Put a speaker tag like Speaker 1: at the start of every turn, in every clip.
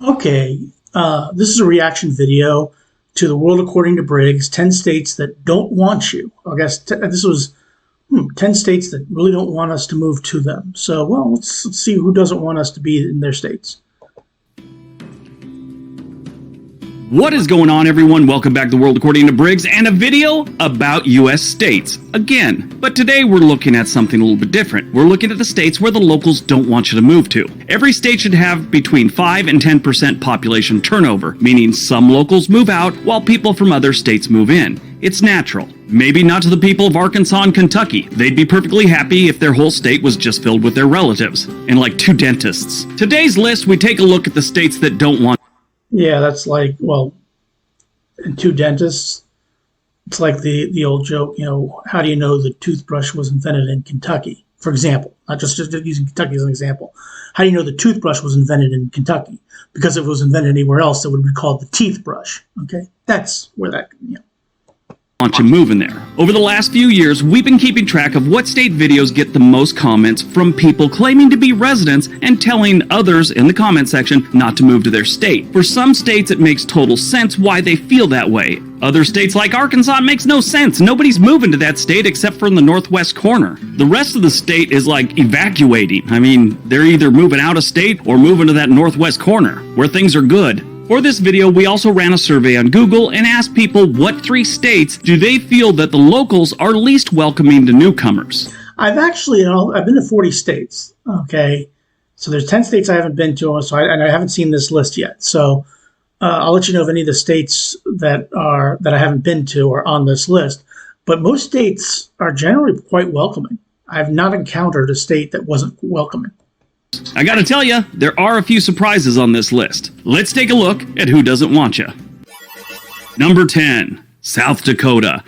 Speaker 1: Okay, this is a reaction video to the world according to Briggs, 10 states that don't want you. I guess this was 10 states that really don't want us to move to them. So, well, let's see who doesn't want us to be in their states.
Speaker 2: What is going on, everyone? Welcome back to The World According to Briggs and a video about U.S. states again. But today we're looking at something a little bit different. We're looking at the states where the locals don't want you to move to. Every state should have between 5 and 10% population turnover, meaning some locals move out while people from other states move in. It's natural. Maybe not to the people of Arkansas and Kentucky. They'd be perfectly happy if their whole state was just filled with their relatives and like 2 dentists. Today's list, we take a look at the states that don't want.
Speaker 1: Yeah, that's like, well, and 2 dentists. It's like the old joke, how do you know the toothbrush was invented in Kentucky? For example, not just using Kentucky as an example. How do you know the toothbrush was invented in Kentucky? Because if it was invented anywhere else, it would be called the teeth brush. Okay, that's where that,
Speaker 2: Want you moving there. Over the last few years, we've been keeping track of what state videos get the most comments from people claiming to be residents and telling others in the comment section not to move to their state. For some states, it makes total sense why they feel that way. Other states like Arkansas, it makes no sense. Nobody's moving to that state except for in the northwest corner. The rest of the state is like evacuating. I mean, they're either moving out of state or moving to that northwest corner where things are good. For this video, we also ran a survey on Google and asked people what 3 states do they feel that the locals are least welcoming to newcomers.
Speaker 1: I've been to 40 states. Okay, so there's 10 states I haven't been to, and I haven't seen this list yet. So I'll let you know if any of the states that I haven't been to are on this list. But most states are generally quite welcoming. I've not encountered a state that wasn't welcoming.
Speaker 2: I gotta tell you, there are a few surprises on this list. Let's take a look at who doesn't want you. Number 10, South Dakota.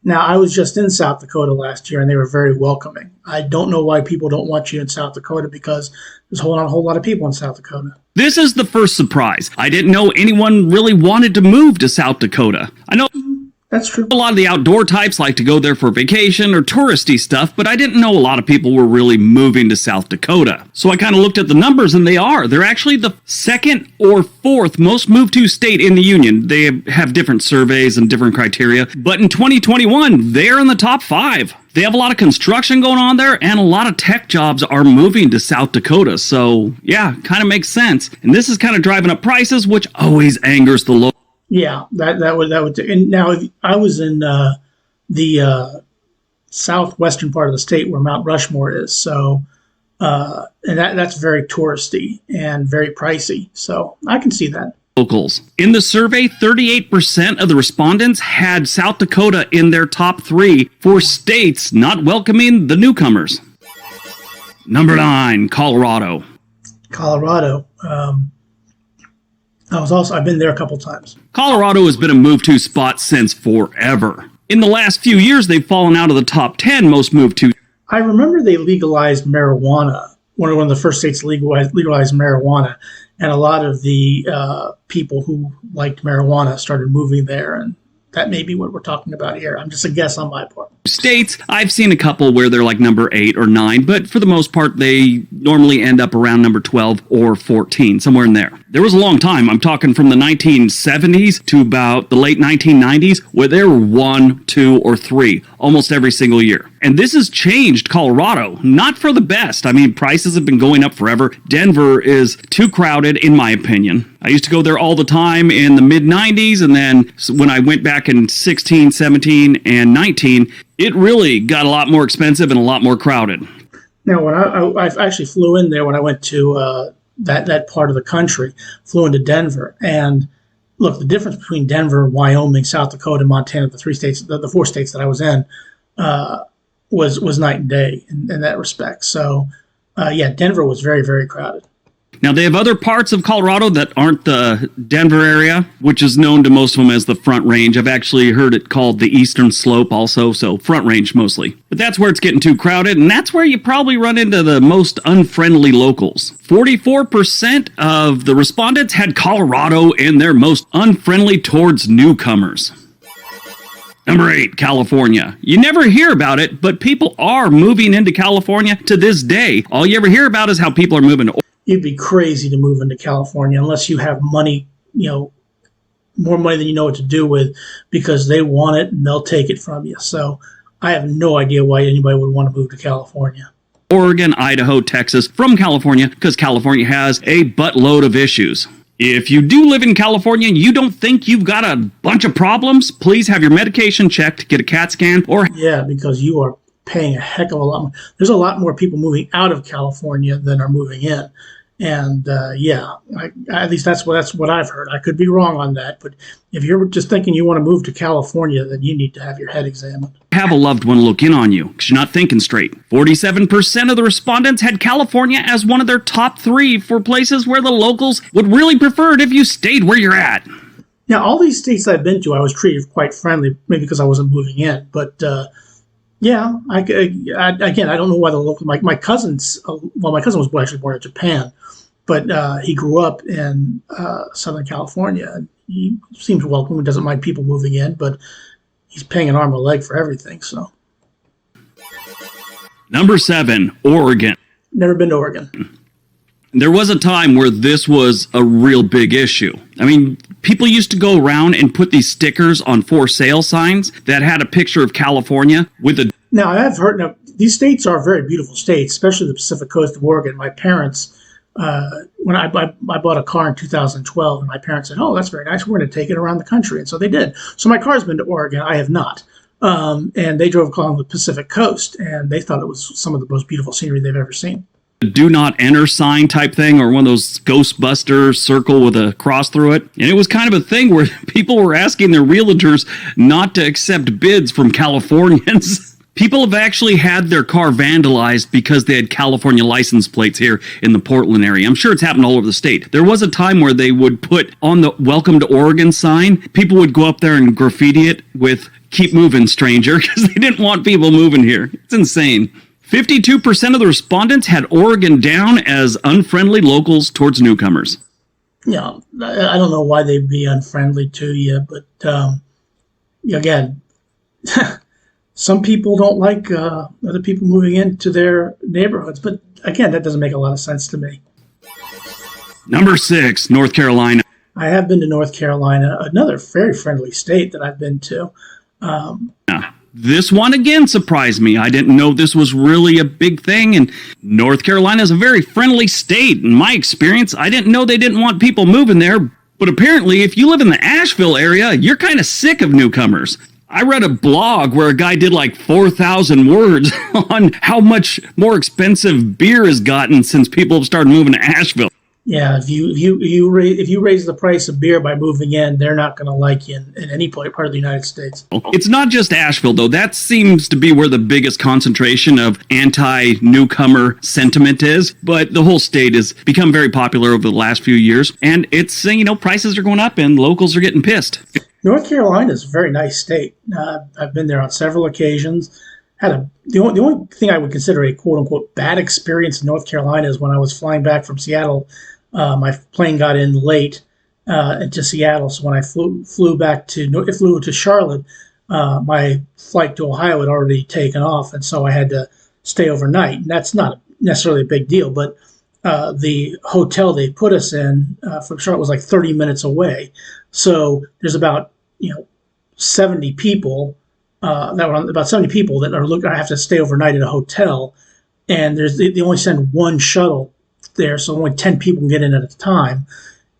Speaker 1: Now, I was just in South Dakota last year, and they were very welcoming. I don't know why people don't want you in South Dakota, because there's a whole lot of people in South Dakota.
Speaker 2: This is the first surprise. I didn't know anyone really wanted to move to South Dakota. I know
Speaker 1: that's true.
Speaker 2: A lot of the outdoor types like to go there for vacation or touristy stuff, but I didn't know a lot of people were really moving to South Dakota. So I kind of looked at the numbers, and they're actually the 2nd or 4th most moved to state in the union. They have different surveys and different criteria, but in 2021, they're in the top 5. They have a lot of construction going on there, and a lot of tech jobs are moving to South Dakota. So yeah, kind of makes sense. And this is kind of driving up prices, which always angers the local.
Speaker 1: Yeah, that would. And now, if I was in the southwestern part of the state where Mount Rushmore is, so and that's very touristy and very pricey. So I can see that.
Speaker 2: Locals. In the survey, 38% of the respondents had South Dakota in their top 3 for states not welcoming the newcomers. Number 9, Colorado.
Speaker 1: Colorado. I've been there a couple times.
Speaker 2: Colorado has been a move-to spot since forever. In the last few years, they've fallen out of the top 10 most moved-to.
Speaker 1: I remember they legalized marijuana, one of the first states to legalize marijuana, and a lot of the people who liked marijuana started moving there, and that may be what we're talking about here. I'm just a guess on my part.
Speaker 2: States, I've seen a couple where they're like number 8 or 9, but for the most part, they normally end up around number 12 or 14, somewhere in there. There was a long time, I'm talking from the 1970s to about the late 1990s, where there were 1, 2, or 3 almost every single year. And this has changed Colorado, not for the best. I mean, prices have been going up forever. Denver is too crowded, in my opinion. I used to go there all the time in the mid-90s, and then when I went back in 16, 17, and 19, it really got a lot more expensive and a lot more crowded.
Speaker 1: Now, when I actually flew in there when I went to that part of the country, flew into Denver, and look, the difference between Denver, Wyoming, South Dakota, Montana, the 4 states that I was in, was night and day in that respect. So, yeah, Denver was very, very crowded.
Speaker 2: Now, they have other parts of Colorado that aren't the Denver area, which is known to most of them as the Front Range. I've actually heard it called the Eastern Slope also, so Front Range mostly. But that's where it's getting too crowded, and that's where you probably run into the most unfriendly locals. 44% of the respondents had Colorado in their most unfriendly towards newcomers. Number 8, California. You never hear about it, but people are moving into California to this day. All you ever hear about is how people are moving to
Speaker 1: you'd be crazy to move into California unless you have money, more money than you know what to do with, because they want it and they'll take it from you. So I have no idea why anybody would want to move to California.
Speaker 2: Oregon, Idaho, Texas, from California, because California has a buttload of issues. If you do live in California and you don't think you've got a bunch of problems, please have your medication checked, get a CAT scan, or...
Speaker 1: Yeah, because you are paying a heck of a lot more. There's a lot more people moving out of California than are moving in. And at least that's what I've heard. I could be wrong on that, but if you're just thinking you want to move to California, then you need to have your head examined.
Speaker 2: Have a loved one look in on you because you're not thinking straight. 47% of the respondents had California as one of their top 3 for places where the locals would really prefer it if you stayed where you're at.
Speaker 1: Now, all these states I've been to, I was treated quite friendly, maybe because I wasn't moving in, but again, I don't know why the local, my cousins, my cousin was actually born in Japan, but he grew up in Southern California. And he seems welcome. He doesn't mind people moving in, but he's paying an arm and a leg for everything. So,
Speaker 2: Number 7, Oregon.
Speaker 1: Never been to Oregon.
Speaker 2: There was a time where this was a real big issue. I mean, people used to go around and put these stickers on for sale signs that had a picture of California with a...
Speaker 1: Now, I've heard, these states are very beautiful states, especially the Pacific Coast of Oregon. My parents, when I bought a car in 2012, and my parents said, "Oh, that's very nice. We're going to take it around the country." And so they did. So my car's been to Oregon. I have not. And they drove along the Pacific Coast, and they thought it was some of the most beautiful scenery they've ever seen.
Speaker 2: Do not enter sign type thing, or one of those Ghostbuster circle with a cross through it. And it was kind of a thing where people were asking their realtors not to accept bids from Californians. People have actually had their car vandalized because they had California license plates here in the Portland area. I'm sure it's happened all over the state. There was a time where they would put on the Welcome to Oregon sign, people would go up there and graffiti it with "Keep moving, stranger," because they didn't want people moving here. It's insane. 52% of the respondents had Oregon down as unfriendly locals towards newcomers.
Speaker 1: Yeah, I don't know why they'd be unfriendly to you, but again, some people don't like other people moving into their neighborhoods. But again, that doesn't make a lot of sense to me.
Speaker 2: Number 6, North Carolina.
Speaker 1: I have been to North Carolina, another very friendly state that I've been to.
Speaker 2: This one again surprised me. I didn't know this was really a big thing, and North Carolina is a very friendly state. In my experience, I didn't know they didn't want people moving there, but apparently if you live in the Asheville area, you're kind of sick of newcomers. I read a blog where a guy did like 4,000 words on how much more expensive beer has gotten since people have started moving to Asheville.
Speaker 1: Yeah, if you raise the price of beer by moving in, they're not going to like you in any part of the United States.
Speaker 2: It's not just Asheville, though. That seems to be where the biggest concentration of anti-newcomer sentiment is. But the whole state has become very popular over the last few years. And it's, prices are going up and locals are getting pissed.
Speaker 1: North Carolina is a very nice state. I've been there on several occasions. The only thing I would consider a quote-unquote bad experience in North Carolina is when I was flying back from Seattle. My plane got in late into Seattle, so when I flew to Charlotte, my flight to Ohio had already taken off, and so I had to stay overnight. And that's not necessarily a big deal, but the hotel they put us in from Charlotte was like 30 minutes away. So there's about 70 people that are have to stay overnight at a hotel, and they only send one shuttle there, so only 10 people can get in at a time.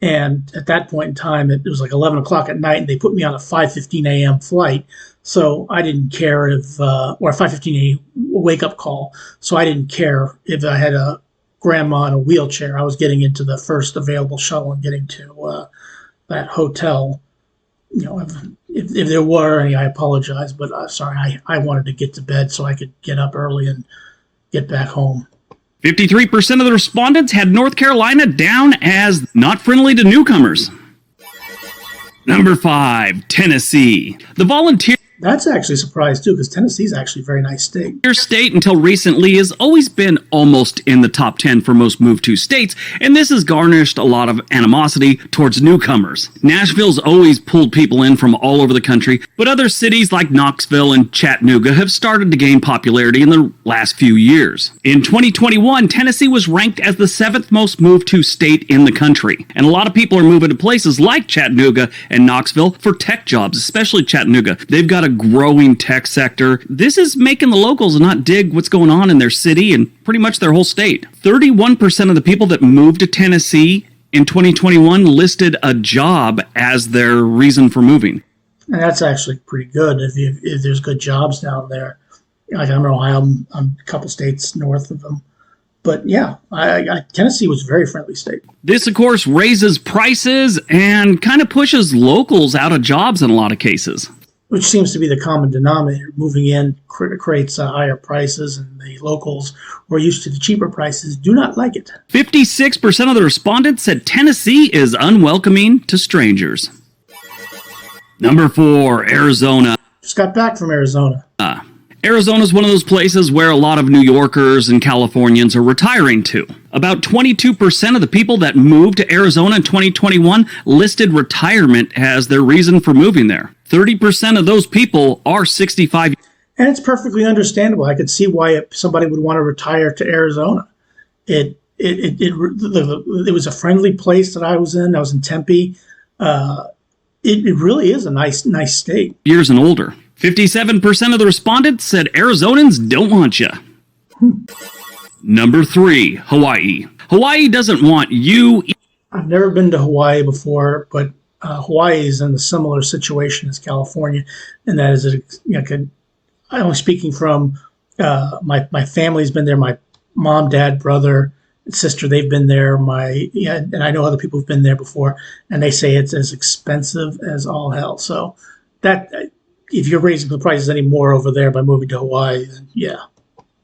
Speaker 1: And at that point in time, it was like 11 o'clock at night, and they put me on a 5:15 a.m. flight. So I didn't care if, or a 5:15 a.m. wake-up call. So I didn't care if I had a grandma in a wheelchair. I was getting into the first available shuttle and getting to that hotel. If there were any, I apologize, but sorry, I wanted to get to bed so I could get up early and get back home.
Speaker 2: 53% of the respondents had North Carolina down as not friendly to newcomers. Number 5, Tennessee. The volunteer
Speaker 1: That's actually a surprise too, because Tennessee's actually a very nice state.
Speaker 2: Your state until recently has always been almost in the top 10 for most move to states, and this has garnished a lot of animosity towards newcomers. Nashville's always pulled people in from all over the country, but other cities like Knoxville and Chattanooga have started to gain popularity in the last few years. In 2021, Tennessee was ranked as the 7th most moved to state in the country, and a lot of people are moving to places like Chattanooga and Knoxville for tech jobs, especially Chattanooga. They've got a growing tech sector. This is making the locals not dig what's going on in their city and pretty much their whole state. 31% of the people that moved to Tennessee in 2021 listed a job as their reason for moving.
Speaker 1: And that's actually pretty good if there's good jobs down there. Like I'm in Ohio, I'm a couple states north of them. But yeah, Tennessee was a very friendly state.
Speaker 2: This, of course, raises prices and kind of pushes locals out of jobs in a lot of cases.
Speaker 1: Which seems to be the common denominator. Moving in creates higher prices, and the locals who are used to the cheaper prices do not like it.
Speaker 2: 56% of the respondents said Tennessee is unwelcoming to strangers. Number 4, Arizona.
Speaker 1: Just got back from Arizona.
Speaker 2: Arizona is one of those places where a lot of New Yorkers and Californians are retiring to. About 22% of the people that moved to Arizona in 2021 listed retirement as their reason for moving there. 30% of those people are 65.
Speaker 1: And it's perfectly understandable. I could see why somebody would want to retire to Arizona. It was a friendly place that I was in. I was in Tempe. It really is a nice state.
Speaker 2: Years and older. 57% of the respondents said Arizonans don't want you. Number 3, Hawaii. Hawaii doesn't want you.
Speaker 1: I've never been to Hawaii before, but Hawaii is in a similar situation as California, and that is, I'm only speaking from my family's been there. My mom, dad, brother, sister, they've been there. And I know other people have been there before, and they say it's as expensive as all hell. So that if you're raising the prices any more over there by moving to Hawaii, then yeah.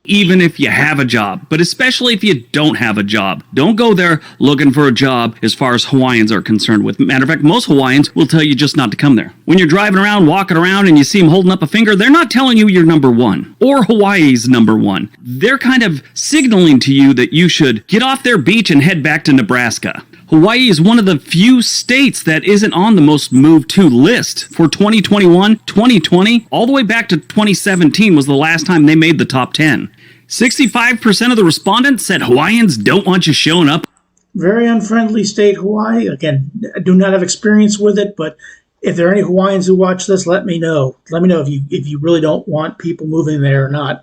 Speaker 2: Even if you have a job, but especially if you don't have a job. Don't go there looking for a job as far as Hawaiians are concerned with. Matter of fact, most Hawaiians will tell you just not to come there. When you're driving around, walking around, and you see them holding up a finger, they're not telling you you're number 1 or Hawaii's number 1. They're kind of signaling to you that you should get off their beach and head back to Nebraska. Hawaii is one of the few states that isn't on the most moved to list for 2021, 2020, all the way back to 2017 was the last time they made the top 10. 65% of the respondents said Hawaiians don't want you showing up.
Speaker 1: Very unfriendly state, Hawaii. Again, I do not have experience with it, but if there are any Hawaiians who watch this, let me know. Let me know if you really don't want people moving there or not.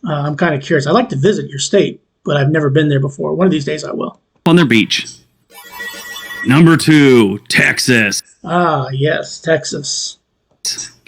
Speaker 1: I'm kind of curious. I'd like to visit your state, but I've never been there before. One of these days I will.
Speaker 2: On their beach. Number 2, Texas.
Speaker 1: Yes, Texas.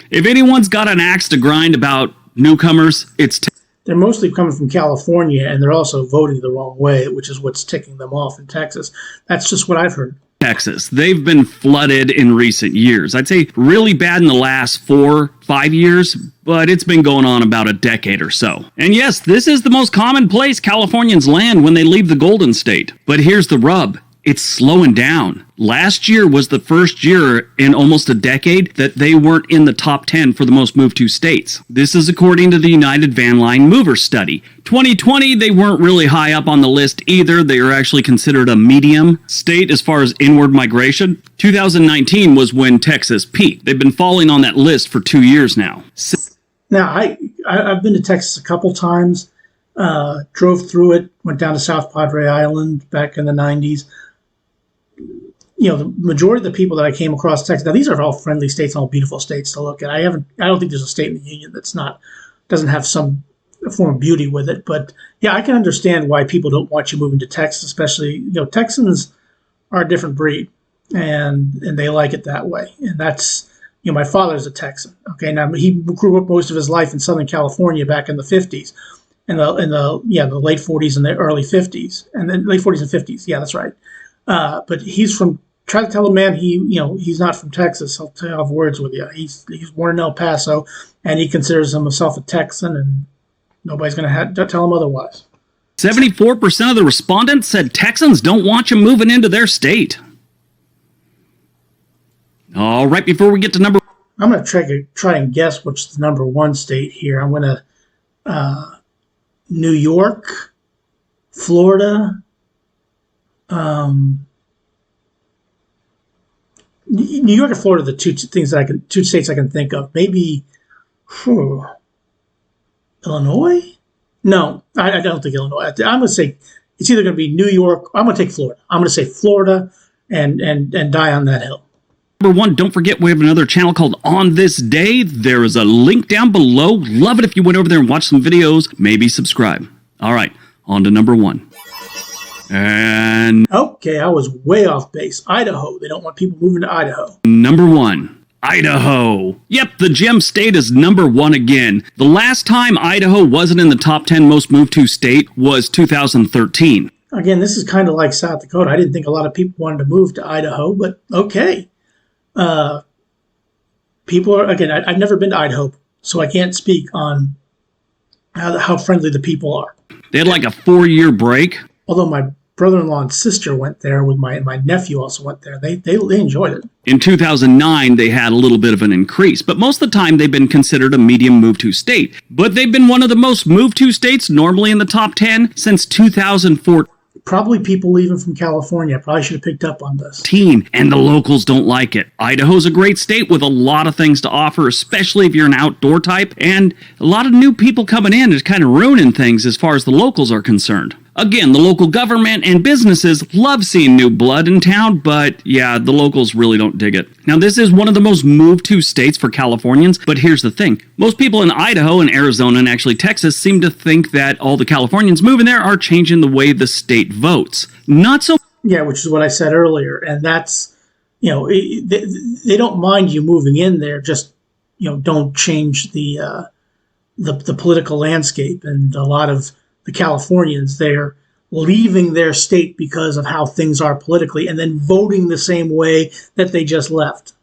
Speaker 2: If anyone's got an axe to grind about newcomers, it's
Speaker 1: They're mostly coming from California, and they're also voting the wrong way, which is what's ticking them off in Texas. That's just what I've heard.
Speaker 2: Texas. They've been flooded in recent years. I'd say really bad in the last 4-5 years, but it's been going on about a decade or so. And yes, this is the most common place Californians land when they leave the Golden State. But here's the rub. It's slowing down. Last year was the first year in almost a decade that they weren't in the top 10 for the most moved to states. This is according to the United Van Line Mover Study. 2020, they weren't really high up on the list either. They were actually considered a medium state as far as inward migration. 2019 was when Texas peaked. They've been falling on that list for 2 years now.
Speaker 1: Now, I've been to Texas a couple times, drove through it, went down to South Padre Island back in the 90s. The majority of the people that I came across Texas, now these are all friendly states, all beautiful states to look at. I don't think there's a state in the union doesn't have some form of beauty with it. But yeah, I can understand why people don't want you moving to Texas, especially, Texans are a different breed and they like it that way. And that's, my father's a Texan. Okay. Now he grew up most of his life in Southern California back in the 50s in the late 40s and the early 50s and then late 40s and 50s. Yeah, that's right. But he's from, try to tell a man he's not from Texas. I'll have words with you. He's born in El Paso, and he considers himself a Texan, and nobody's going to tell him otherwise.
Speaker 2: 74% of the respondents said Texans don't want you moving into their state. All right, before we get to number
Speaker 1: I'm going to try and guess what's the number one state here. I'm going to New York, Florida, New York and Florida are the two states I can think of. Maybe Illinois? No, I don't think Illinois. I'm going to say it's either going to be New York. I'm going to take Florida. I'm going to say Florida and die on that hill.
Speaker 2: Number one, don't forget we have another channel called On This Day. There is a link down below. Love it if you went over there and watched some videos. Maybe subscribe. All right, on to number one. And
Speaker 1: okay, I was way off base. Idaho. They don't want people moving to Idaho.
Speaker 2: Number one, Idaho. Yep, the gem state is number one again. The last time Idaho wasn't in the top 10 most moved to state was 2013.
Speaker 1: Again, this is kind of like South Dakota. I didn't think a lot of people wanted to move to Idaho, but okay. People are, again, I've never been to Idaho, so I can't speak on how friendly the people are.
Speaker 2: They had like a 4-year break.
Speaker 1: Although my brother-in-law and sister went there with my nephew also went there. They enjoyed it.
Speaker 2: In 2009, they had a little bit of an increase, but most of the time they've been considered a medium move to state. But they've been one of the most moved to states, normally in the top 10, since 2014.
Speaker 1: Probably people leaving from California. I probably should have picked up on this.
Speaker 2: And the locals don't like it. Idaho's a great state with a lot of things to offer, especially if you're an outdoor type, and a lot of new people coming in is kind of ruining things as far as the locals are concerned. Again, the local government and businesses love seeing new blood in town, but yeah, the locals really don't dig it. Now, this is one of the most moved to states for Californians, but here's the thing. Most people in Idaho and Arizona and actually Texas seem to think that all the Californians moving there are changing the way the state votes. Not so.
Speaker 1: Yeah, which is what I said earlier, and that's, they don't mind you moving in there, just, don't change the political landscape. And a lot of the Californians, they're leaving their state because of how things are politically and then voting the same way that they just left.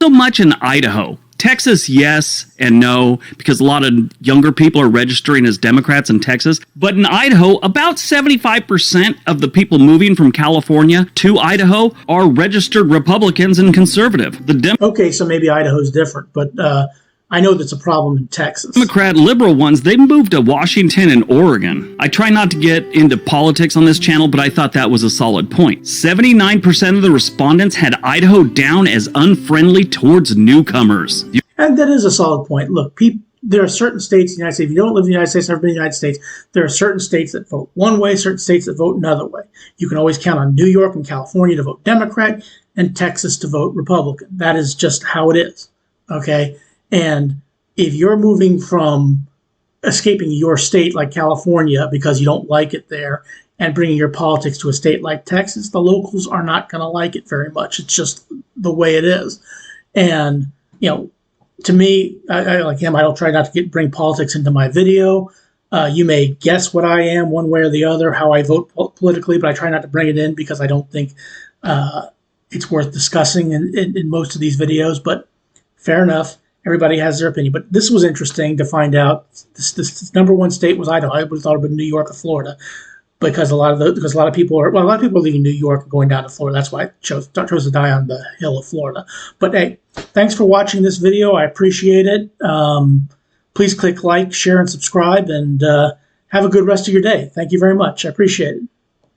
Speaker 2: So much in Idaho. Texas, yes and no, because a lot of younger people are registering as Democrats in Texas. But in Idaho, about 75% of the people moving from California to Idaho are registered Republicans and conservative.
Speaker 1: Okay, so maybe Idaho's different, but I know that's a problem in Texas.
Speaker 2: Democrat liberal ones, they moved to Washington and Oregon. I try not to get into politics on this channel, but I thought that was a solid point. 79% of the respondents had Idaho down as unfriendly towards newcomers.
Speaker 1: And that is a solid point. Look, there are certain states in the United States, if you don't live in the United States, never been in the United States, there are certain states that vote one way, certain states that vote another way. You can always count on New York and California to vote Democrat and Texas to vote Republican. That is just how it is, okay? And if you're moving from escaping your state like California because you don't like it there and bringing your politics to a state like Texas, the locals are not going to like it very much. It's just the way it is. And, to me, I like him, I don't try not to bring politics into my video. You may guess what I am one way or the other, how I vote politically, but I try not to bring it in because I don't think it's worth discussing in most of these videos. But fair enough. Everybody has their opinion, but this was interesting to find out. This number one state was Idaho. I would have thought it would be New York or Florida, because a lot of people are leaving New York and going down to Florida. That's why I chose to die on the hill of Florida. But hey, thanks for watching this video. I appreciate it. Please click like, share, and subscribe, and have a good rest of your day. Thank you very much. I appreciate it.